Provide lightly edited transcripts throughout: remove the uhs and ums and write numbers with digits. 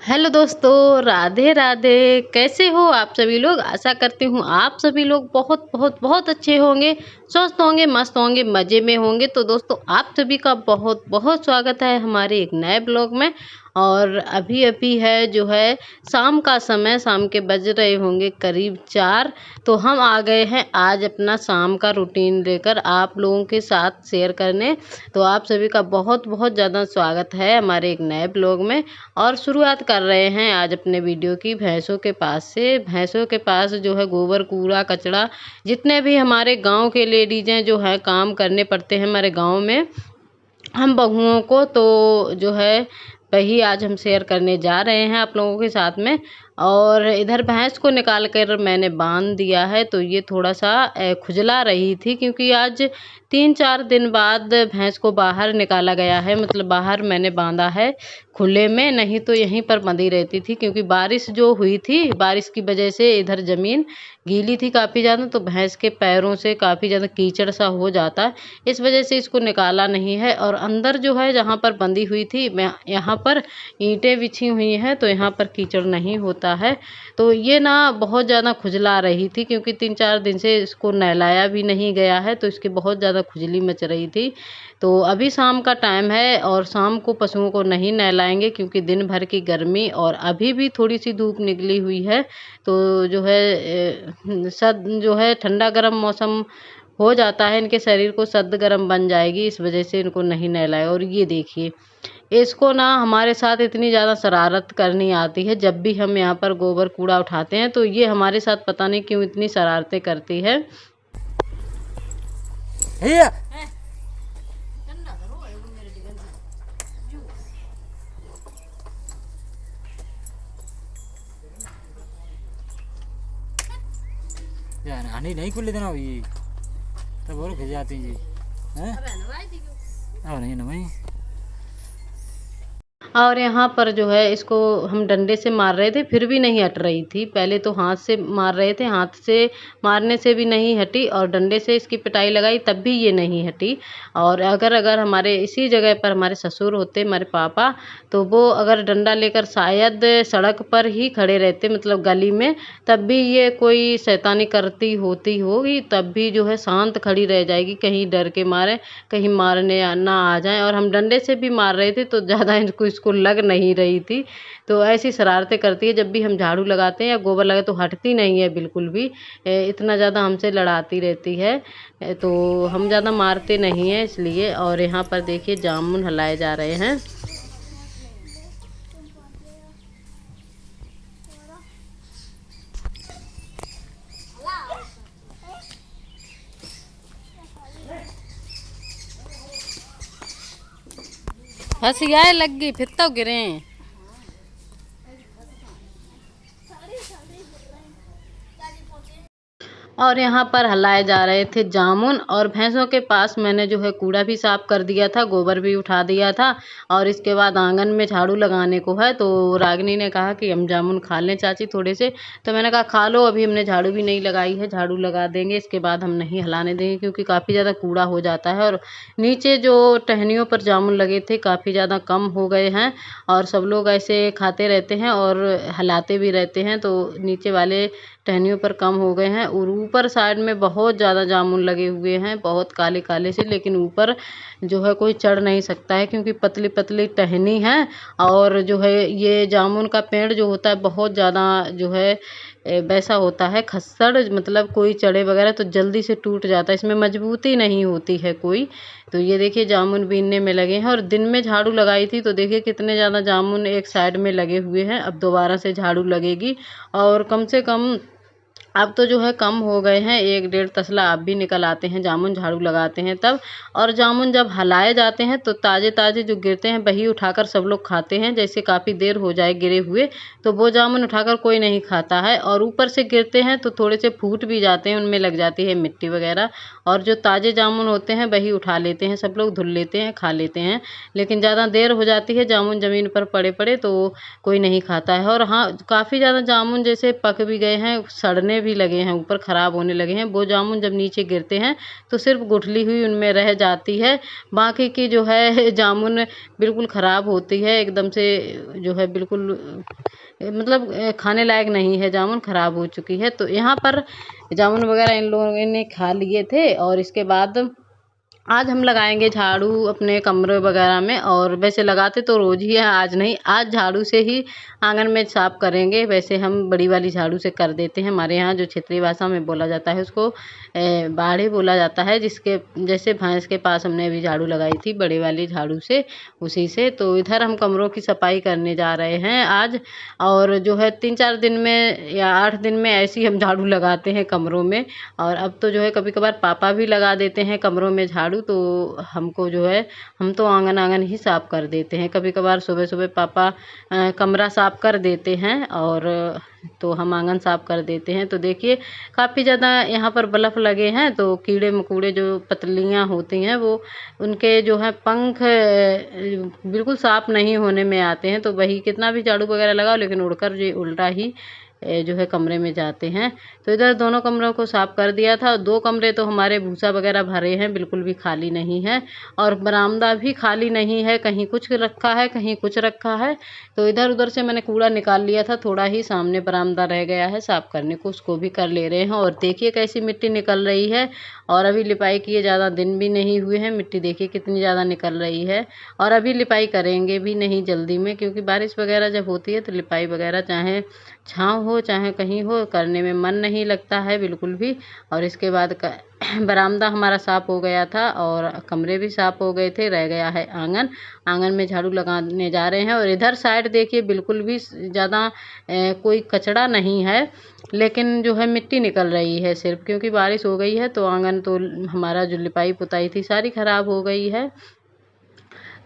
Hello दोस्तों, राधे राधे। कैसे हो आप सभी लोग? आशा करती हूँ आप सभी लोग बहुत बहुत बहुत अच्छे होंगे, स्वस्थ होंगे, मस्त होंगे, मज़े में होंगे। तो दोस्तों, आप सभी का बहुत बहुत स्वागत है हमारे एक नए ब्लॉग में। और अभी अभी है जो है शाम का समय, शाम के बज रहे होंगे करीब 4। तो हम आ गए हैं आज अपना शाम का रूटीन लेकर आप लोगों के साथ शेयर करने। तो आप सभी का बहुत बहुत ज़्यादा स्वागत है हमारे एक नए ब्लॉग में। और शुरुआत कर रहे हैं आज अपने वीडियो की भैंसों के पास से। भैंसों के पास जो है गोबर, कूड़ा, कचरा, जितने भी हमारे गांव के लेडीज़ जो है काम करने पड़ते हैं हमारे गांव में हम बहुओं को, तो जो है वही आज हम शेयर करने जा रहे हैं आप लोगों के साथ में। और इधर भैंस को निकाल कर मैंने बांध दिया है, तो ये थोड़ा सा खुजला रही थी क्योंकि आज 3-4 दिन बाद भैंस को बाहर निकाला गया है। मतलब बाहर मैंने बांधा है खुले में, नहीं तो यहीं पर बंधी रहती थी क्योंकि बारिश जो हुई थी, बारिश की वजह से इधर ज़मीन गीली थी काफ़ी ज़्यादा, तो भैंस के पैरों से काफ़ी ज़्यादा कीचड़ सा हो जाता है। इस वजह से इसको निकाला नहीं है। और अंदर जो है जहाँ पर बंधी हुई थी, मैं यहाँ पर ईंटें बिछी हुई हैं, तो यहाँ पर कीचड़ नहीं होता है। तो ये ना बहुत ज़्यादा खुजला रही थी क्योंकि 3-4 दिन से इसको नहलाया भी नहीं गया है, तो इसकी बहुत ज़्यादा खुजली मच रही थी। तो अभी शाम का टाइम है और शाम को पशुओं को नहीं नहलाएंगे क्योंकि दिन भर की गर्मी और अभी भी थोड़ी सी धूप निकली हुई है। तो जो है सद जो है ठंडा गर्म मौसम हो जाता है, इनके शरीर को सर्द गर्म बन जाएगी, इस वजह से इनको नहीं नहलाए। और ये देखिए, इसको ना हमारे साथ इतनी ज़्यादा शरारत करनी आती है। जब भी हम यहाँ पर गोबर कूड़ा उठाते हैं तो ये हमारे साथ पता नहीं क्यों इतनी शरारतें करती है। आने नहीं खुले देना ये तब और खिल जाती जी हैं और नहीं ना भाई। और यहाँ पर जो है इसको हम डंडे से मार रहे थे, फिर भी नहीं हट रही थी। पहले तो हाथ से मार रहे थे, हाथ से मारने से भी नहीं हटी, और डंडे से इसकी पिटाई लगाई तब भी ये नहीं हटी। और अगर हमारे इसी जगह पर हमारे ससुर होते, हमारे पापा, तो वो अगर डंडा लेकर शायद सड़क पर ही खड़े रहते, मतलब गली में, तब भी ये कोई शैतानी करती होती होगी, तब भी जो है शांत खड़ी रह जाएगी, कहीं डर के मारे कहीं मारने ना आ जाएं। और हम डंडे से भी मार रहे थे तो ज़्यादा इसको लग नहीं रही थी। तो ऐसी शरारतें करती है। जब भी हम झाड़ू लगाते हैं या गोबर लगाते तो हटती नहीं है बिल्कुल भी। इतना ज़्यादा हमसे लड़ाती रहती है। तो हम ज़्यादा मारते नहीं हैं इसलिए। और यहाँ पर देखिए जामुन हलाए जा रहे हैं। हंसियाए लग गई, फिर तो गिरे। और यहाँ पर हलाए जा रहे थे जामुन। और भैंसों के पास मैंने जो है कूड़ा भी साफ कर दिया था, गोबर भी उठा दिया था। और इसके बाद आंगन में झाड़ू लगाने को है, तो रागिनी ने कहा कि हम जामुन खा लें चाची थोड़े से। तो मैंने कहा खा लो, अभी हमने झाड़ू भी नहीं लगाई है, झाड़ू लगा देंगे इसके बाद हम नहीं हलाने देंगे क्योंकि काफ़ी ज़्यादा कूड़ा हो जाता है। और नीचे जो टहनियों पर जामुन लगे थे काफ़ी ज़्यादा कम हो गए हैं, और सब लोग ऐसे खाते रहते हैं और हलाते भी रहते हैं, तो नीचे वाले टहनियों पर कम हो गए हैं। और ऊपर साइड में बहुत ज़्यादा जामुन लगे हुए हैं, बहुत काले काले से, लेकिन ऊपर जो है कोई चढ़ नहीं सकता है क्योंकि पतली पतली टहनी है। और जो है ये जामुन का पेड़ जो होता है बहुत ज़्यादा जो है वैसा होता है खस्सड़, मतलब कोई चढ़े वगैरह तो जल्दी से टूट जाता है, इसमें मजबूती नहीं होती है कोई। तो ये देखिए जामुन बीनने में लगे हैं। और दिन में झाड़ू लगाई थी तो देखिए कितने ज़्यादा जामुन एक साइड में लगे हुए हैं। अब दोबारा से झाड़ू लगेगी और कम से कम अब तो जो है कम हो गए हैं, 1-1.5 तसला अब भी निकल आते हैं जामुन, झाड़ू लगाते हैं तब। और जामुन जब हलाए जाते हैं तो ताज़े ताज़े जो गिरते हैं वही उठाकर सब लोग खाते हैं। जैसे काफ़ी देर हो जाए गिरे हुए तो वो जामुन उठाकर कोई नहीं खाता है। और ऊपर से गिरते हैं तो थोड़े से फूट भी जाते हैं, उनमें लग जाती है मिट्टी वगैरह। और जो ताज़े जामुन होते हैं वही उठा लेते हैं, सब लोग धुल लेते हैं, खा लेते हैं। लेकिन ज़्यादा देर हो जाती है जामुन ज़मीन पर पड़े पड़े तो कोई नहीं खाता है। और हाँ, काफ़ी ज़्यादा जामुन जैसे पक भी गए हैं, सड़ने भी लगे हैं, ऊपर ख़राब होने लगे हैं। वो जामुन जब नीचे गिरते हैं तो सिर्फ गुठली हुई उनमें रह जाती है, बाकी की जो है जामुन बिल्कुल ख़राब होती है एकदम से, जो है बिल्कुल मतलब खाने लायक नहीं है, जामुन ख़राब हो चुकी है। तो यहाँ पर जामुन वगैरह इन लोगों ने खा लिए थे और इसके बाद आज हम लगाएंगे झाड़ू अपने कमरे वगैरह में। और वैसे लगाते तो रोज ही है, आज नहीं, आज झाड़ू से ही आंगन में साफ करेंगे। वैसे हम बड़ी वाली झाड़ू से कर देते हैं, हमारे यहाँ जो क्षेत्रीय भाषा में बोला जाता है उसको बाड़े बोला जाता है, जिसके जैसे भैंस के पास हमने अभी झाड़ू लगाई थी बड़ी वाली झाड़ू से, उसी से। तो इधर हम कमरों की सफाई करने जा रहे हैं आज, और जो है 3-4 दिन में या 8 दिन में ऐसी हम झाड़ू लगाते हैं कमरों में। और अब तो जो है कभी कभार पापा भी लगा देते हैं कमरों में झाड़ू, तो हमको जो है हम तो आंगन आंगन ही साफ कर देते हैं। कभी कभार सुबह सुबह पापा कमरा साफ कर देते हैं और तो हम आंगन साफ कर देते हैं। तो देखिए काफ़ी ज़्यादा यहाँ पर बल्ब लगे हैं, तो कीड़े मकोड़े जो पतलियाँ होती हैं वो उनके जो है पंख बिल्कुल साफ नहीं होने में आते हैं। तो वही कितना भी झाड़ू वगैरह लगाओ लेकिन उड़कर ये उल्टा ही जो है कमरे में जाते हैं। तो इधर दोनों कमरों को साफ कर दिया था। 2 कमरे तो हमारे भूसा वगैरह भरे हैं, बिल्कुल भी खाली नहीं है, और बरामदा भी खाली नहीं है, कहीं कुछ रखा है कहीं कुछ रखा है। तो इधर उधर से मैंने कूड़ा निकाल लिया था, थोड़ा ही सामने बरामदा रह गया है साफ करने को, उसको भी कर ले रहे हैं। और देखिए कैसी मिट्टी निकल रही है, और अभी लिपाई किए ज़्यादा दिन भी नहीं हुए हैं, मिट्टी देखिए कितनी ज़्यादा निकल रही है। और अभी लिपाई करेंगे भी नहीं जल्दी में, क्योंकि बारिश वगैरह जब होती है तो लिपाई वगैरह चाहे छाँव हो चाहे कहीं हो, करने में मन नहीं लगता है बिल्कुल भी। और इसके बाद बरामदा हमारा साफ़ हो गया था और कमरे भी साफ़ हो गए थे, रह गया है आंगन। आंगन में झाड़ू लगाने जा रहे हैं। और इधर साइड देखिए बिल्कुल भी ज़्यादा कोई कचरा नहीं है, लेकिन जो है मिट्टी निकल रही है सिर्फ, क्योंकि बारिश हो गई है तो आंगन तो हमारा जो लिपाई पुताई थी सारी ख़राब हो गई है,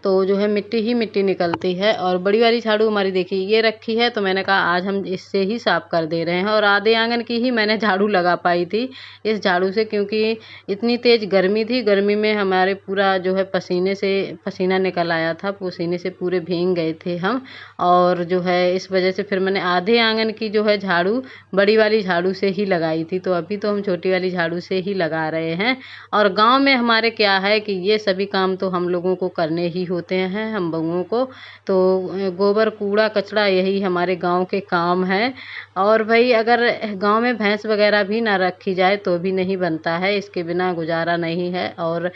तो जो है मिट्टी ही मिट्टी निकलती है। और बड़ी वाली झाड़ू हमारी देखिए ये रखी है, तो मैंने कहा आज हम इससे ही साफ़ कर दे रहे हैं। और आधे आंगन की ही मैंने झाड़ू लगा पाई थी इस झाड़ू से, क्योंकि इतनी तेज़ गर्मी थी, गर्मी में हमारे पूरा जो है पसीने से पसीना निकल आया था, पसीने से पूरे भीग गए थे हम। और जो है इस वजह से फिर मैंने आधे आंगन की जो है झाड़ू बड़ी वाली झाड़ू से ही लगाई थी। तो अभी तो हम छोटी वाली झाड़ू से ही लगा रहे हैं। और गाँव में हमारे क्या है कि ये सभी काम तो हम लोगों को करने ही होते हैं, हम बहुओं को। तो गोबर कूड़ा कचरा यही हमारे गांव के काम है। और भाई अगर गांव में भैंस वगैरह भी ना रखी जाए तो भी नहीं बनता है, इसके बिना गुजारा नहीं है। और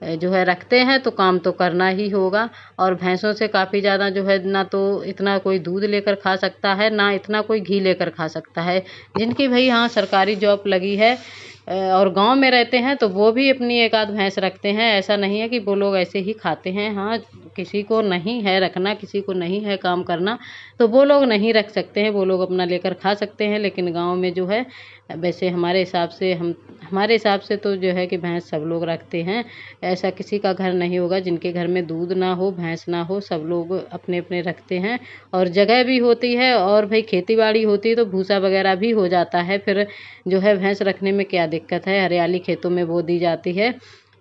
जो है रखते हैं तो काम तो करना ही होगा। और भैंसों से काफ़ी ज़्यादा जो है ना तो इतना कोई दूध लेकर खा सकता है, ना इतना कोई घी लेकर खा सकता है। जिनकी भाई हाँ सरकारी जॉब लगी है और गांव में रहते हैं तो वो भी अपनी एक आध भैंस रखते हैं, ऐसा नहीं है कि वो लोग ऐसे ही खाते हैं। हाँ किसी को नहीं है रखना, किसी को नहीं है काम करना, तो वो लोग नहीं रख सकते हैं, वो लोग अपना लेकर खा सकते हैं। लेकिन गांव में जो है वैसे हमारे हिसाब से तो जो है कि भैंस सब लोग रखते हैं। ऐसा किसी का घर नहीं होगा जिनके घर में दूध ना हो, भैंस ना हो, सब लोग अपने अपने रखते हैं। और जगह भी होती है और भाई खेती बाड़ी होती है तो भूसा वगैरह भी हो जाता है, फिर जो है भैंस रखने में क्या दिक्कत है, हरियाली खेतों में बो दी जाती है।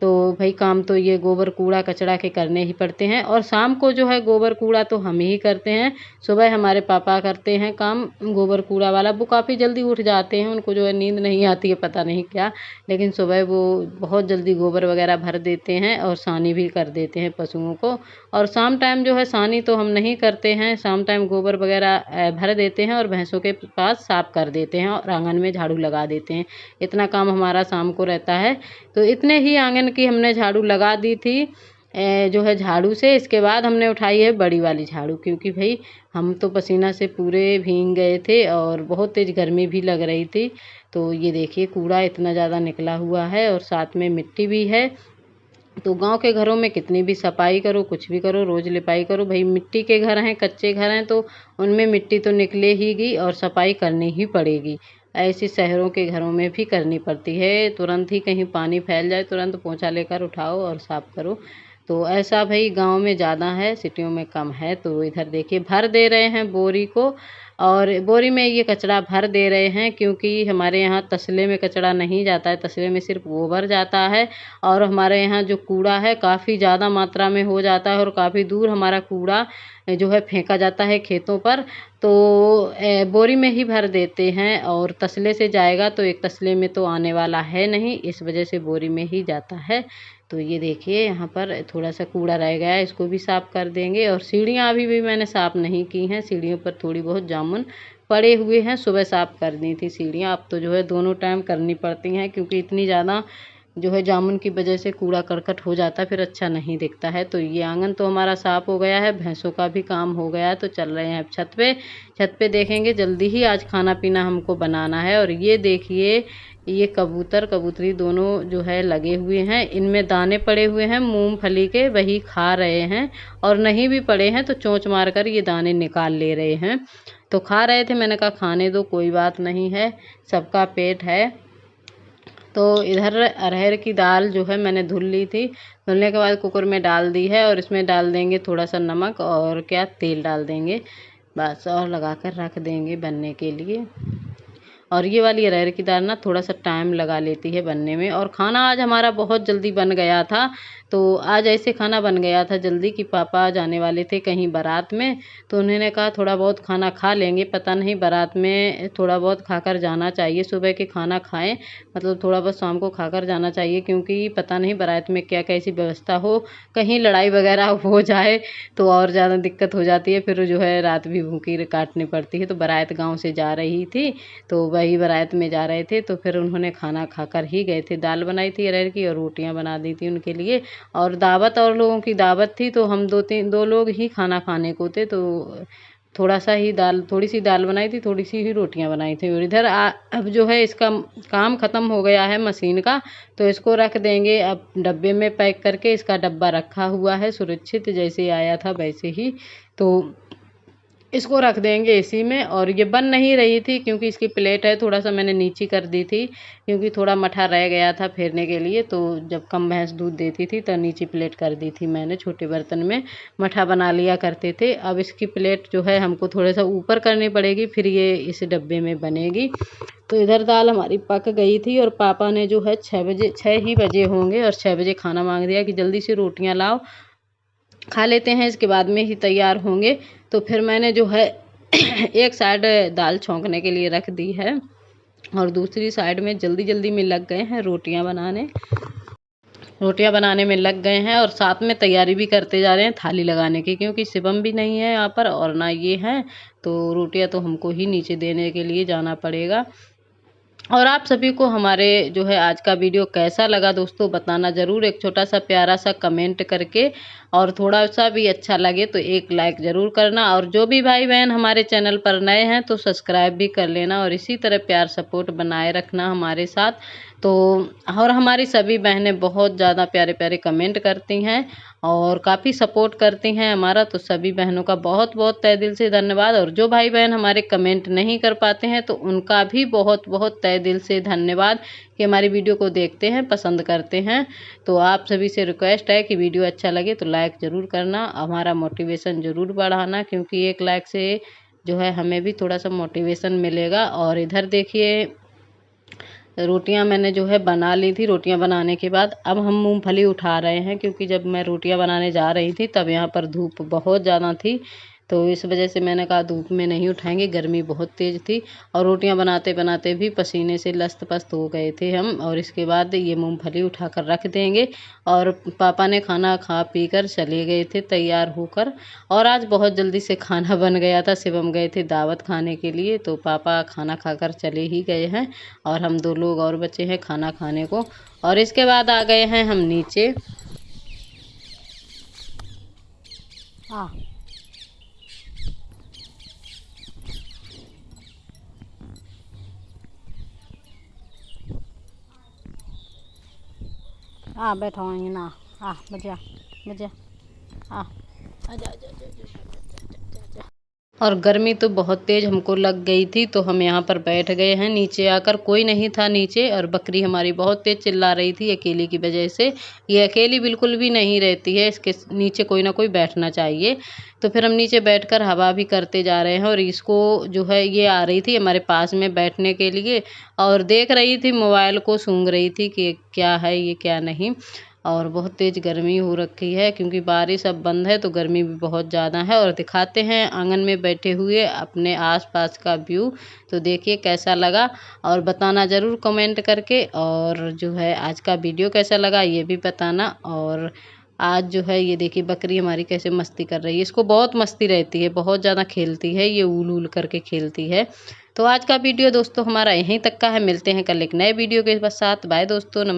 तो भाई काम तो ये गोबर कूड़ा कचरा के करने ही पड़ते हैं। और शाम को जो है गोबर कूड़ा तो हम ही करते हैं, सुबह हमारे पापा करते हैं काम गोबर कूड़ा वाला। वो काफ़ी जल्दी उठ जाते हैं, उनको जो है नींद नहीं आती है पता नहीं क्या, लेकिन सुबह वो बहुत जल्दी गोबर वगैरह भर देते हैं और सानी भी कर देते हैं पशुओं को। और शाम टाइम जो है सानी तो हम नहीं करते हैं, शाम टाइम गोबर वगैरह भर देते हैं और भैंसों के पास साफ कर देते हैं और आंगन में झाड़ू लगा देते हैं। इतना काम हमारा शाम को रहता है। तो इतने ही आंगन की हमने झाड़ू लगा दी थी जो है झाड़ू से। इसके बाद हमने उठाई है बड़ी वाली झाड़ू, क्योंकि भाई हम तो पसीना से पूरे भीग गए थे और बहुत तेज़ गर्मी भी लग रही थी। तो ये देखिए कूड़ा इतना ज़्यादा निकला हुआ है और साथ में मिट्टी भी है। तो गांव के घरों में कितनी भी सफाई करो, कुछ भी करो, रोज़ लिपाई करो, भाई मिट्टी के घर हैं, कच्चे घर हैं, तो उनमें मिट्टी तो निकले ही गी और सफाई करनी ही पड़ेगी। ऐसी शहरों के घरों में भी करनी पड़ती है, तुरंत ही कहीं पानी फैल जाए तुरंत पोंछा लेकर उठाओ और साफ़ करो। तो ऐसा भाई गांव में ज़्यादा है, सिटियों में कम है। तो इधर देखिए भर दे रहे हैं बोरी को, और बोरी में ये कचरा भर दे रहे हैं क्योंकि हमारे यहाँ तसले में कचरा नहीं जाता है, तसले में सिर्फ गोबर जाता है। और हमारे यहाँ जो कूड़ा है काफ़ी ज़्यादा मात्रा में हो जाता है और काफ़ी दूर हमारा कूड़ा जो है फेंका जाता है खेतों पर। तो बोरी में ही भर देते हैं, और तसले से जाएगा तो एक तसले में तो आने वाला है नहीं, इस वजह से बोरी में ही जाता है। तो ये देखिए यहाँ पर थोड़ा सा कूड़ा रह गया है, इसको भी साफ़ कर देंगे। और सीढ़ियाँ अभी भी मैंने साफ़ नहीं की हैं, सीढ़ियों पर थोड़ी बहुत जामुन पड़े हुए हैं, सुबह साफ़ कर दी थी सीढ़ियाँ, अब तो जो है दोनों टाइम करनी पड़ती हैं क्योंकि इतनी ज़्यादा जो है जामुन की वजह से कूड़ा करकट हो जाता है, फिर अच्छा नहीं दिखता है। तो ये आंगन तो हमारा साफ़ हो गया है, भैंसों का भी काम हो गया है, तो चल रहे हैं अब छत पे। छत पे देखेंगे जल्दी ही, आज खाना पीना हमको बनाना है। और ये देखिए ये कबूतर कबूतरी दोनों जो है लगे हुए हैं, इनमें दाने पड़े हुए हैं मूंगफली के, वही खा रहे हैं। और नहीं भी पड़े हैं तो चोंच मार कर ये दाने निकाल ले रहे हैं। तो खा रहे थे, मैंने कहा खाने दो, कोई बात नहीं है, सबका पेट है। तो इधर अरहर की दाल जो है मैंने धुल ली थी, धुलने के बाद कुकर में डाल दी है, और इसमें डाल देंगे थोड़ा सा नमक और क्या तेल डाल देंगे बस, और लगा कर रख देंगे बनने के लिए। और ये वाली अरहर की दाल ना थोड़ा सा टाइम लगा लेती है बनने में। और खाना आज हमारा बहुत जल्दी बन गया था। तो आज ऐसे खाना बन गया था जल्दी कि पापा जाने वाले थे कहीं बारात में, तो उन्होंने कहा थोड़ा बहुत खाना खा लेंगे, पता नहीं बारात में थोड़ा बहुत खाकर जाना चाहिए, सुबह के खाना खाएं, मतलब थोड़ा बहुत शाम को खाकर जाना चाहिए, क्योंकि पता नहीं बारात में क्या कैसी व्यवस्था हो, कहीं लड़ाई वगैरह हो जाए तो और ज़्यादा दिक्कत हो जाती है, फिर जो है रात भी भूखी काटनी पड़ती है। तो बारात गाँव से जा रही थी, तो वही बारात में जा रहे थे, तो फिर उन्होंने खाना खाकर ही गए थे। दाल बनाई थी अरहर की और रोटियां बना दी थी उनके लिए, और दावत और लोगों की दावत थी, तो हम दो लोग ही खाना खाने को थे, तो थोड़ा सा ही दाल, थोड़ी सी दाल बनाई थी, थोड़ी सी ही रोटियां बनाई थी। और इधर अब जो है इसका काम ख़त्म हो गया है मशीन का, तो इसको रख देंगे अब डब्बे में पैक करके। इसका डब्बा रखा हुआ है सुरक्षित, जैसे आया था वैसे ही, तो इसको रख देंगे इसी में। और ये बन नहीं रही थी क्योंकि इसकी प्लेट है थोड़ा सा मैंने नीची कर दी थी, क्योंकि थोड़ा मठा रह गया था फेरने के लिए, तो जब कम भैंस दूध देती थी तो नीची प्लेट कर दी थी मैंने, छोटे बर्तन में मठा बना लिया करते थे। अब इसकी प्लेट जो है हमको थोड़ा सा ऊपर करनी पड़ेगी, फिर ये इस डब्बे में बनेगी। तो इधर दाल हमारी पक गई थी, और पापा ने जो है 6 ही बजे होंगे, और 6 बजे खाना मांग दिया कि जल्दी से रोटियां लाओ, खा लेते हैं, इसके बाद में ही तैयार होंगे। तो फिर मैंने जो है एक साइड दाल छौंकने के लिए रख दी है, और दूसरी साइड में जल्दी जल्दी में लग गए हैं रोटियां बनाने में लग गए हैं, और साथ में तैयारी भी करते जा रहे हैं थाली लगाने की, क्योंकि शिवम भी नहीं है यहाँ पर और ना ये है, तो रोटियां तो हमको ही नीचे देने के लिए जाना पड़ेगा। और आप सभी को हमारे जो है आज का वीडियो कैसा लगा दोस्तों, बताना ज़रूर, एक छोटा सा प्यारा सा कमेंट करके, और थोड़ा सा भी अच्छा लगे तो एक लाइक ज़रूर करना। और जो भी भाई बहन हमारे चैनल पर नए हैं तो सब्सक्राइब भी कर लेना, और इसी तरह प्यार सपोर्ट बनाए रखना हमारे साथ। तो और हमारी सभी बहनें बहुत ज़्यादा प्यारे प्यारे कमेंट करती हैं और काफ़ी सपोर्ट करती हैं हमारा, तो सभी बहनों का बहुत बहुत तहे दिल से धन्यवाद। और जो भाई बहन हमारे कमेंट नहीं कर पाते हैं तो उनका भी बहुत बहुत तहे दिल से धन्यवाद कि हमारी वीडियो को देखते हैं, पसंद करते हैं। तो आप सभी से रिक्वेस्ट है कि वीडियो अच्छा लगे तो लाइक ज़रूर करना, हमारा मोटिवेशन ज़रूर बढ़ाना, क्योंकि एक लाइक से जो है हमें भी थोड़ा सा मोटिवेशन मिलेगा। और इधर देखिए रोटियां मैंने जो है बना ली थी, रोटियां बनाने के बाद अब हम मूंगफली उठा रहे हैं, क्योंकि जब मैं रोटियां बनाने जा रही थी तब यहाँ पर धूप बहुत ज़्यादा थी, तो इस वजह से मैंने कहा धूप में नहीं उठाएंगे, गर्मी बहुत तेज़ थी, और रोटियां बनाते बनाते भी पसीने से लस्त पस्त हो गए थे हम। और इसके बाद ये मूंगफली उठा कर रख देंगे, और पापा ने खाना खा पी कर चले गए थे तैयार होकर। और आज बहुत जल्दी से खाना बन गया था, शिवम गए थे दावत खाने के लिए, तो पापा खाना खाकर चले ही गए हैं, और हम 2 लोग और बचे हैं खाना खाने को। और इसके बाद आ गए हैं हम नीचे। हाँ बैठो वहीं ना, बजा बजा, आजा आजा आजा आजा आजा। और गर्मी तो बहुत तेज़ हमको लग गई थी, तो हम यहाँ पर बैठ गए हैं नीचे आकर। कोई नहीं था नीचे और बकरी हमारी बहुत तेज़ चिल्ला रही थी अकेले की वजह से। ये अकेली बिल्कुल भी नहीं रहती है, इसके नीचे कोई ना कोई बैठना चाहिए। तो फिर हम नीचे बैठकर हवा भी करते जा रहे हैं और इसको जो है ये आ रही थी हमारे पास में बैठने के लिए और देख रही थी, मोबाइल को सूंघ रही थी कि क्या है ये क्या नहीं। और बहुत तेज़ गर्मी हो रखी है क्योंकि बारिश अब बंद है तो गर्मी भी बहुत ज़्यादा है। और दिखाते हैं आंगन में बैठे हुए अपने आसपास का व्यू, तो देखिए कैसा लगा और बताना ज़रूर कमेंट करके। और जो है आज का वीडियो कैसा लगा ये भी बताना। और आज जो है ये देखिए बकरी हमारी कैसे मस्ती कर रही है, इसको बहुत मस्ती रहती है, बहुत ज़्यादा खेलती है, ये उल उल करके खेलती है। तो आज का वीडियो दोस्तों हमारा यहीं तक का है, मिलते हैं कल एक नए वीडियो के साथ। बाय दोस्तों, नमस्ते।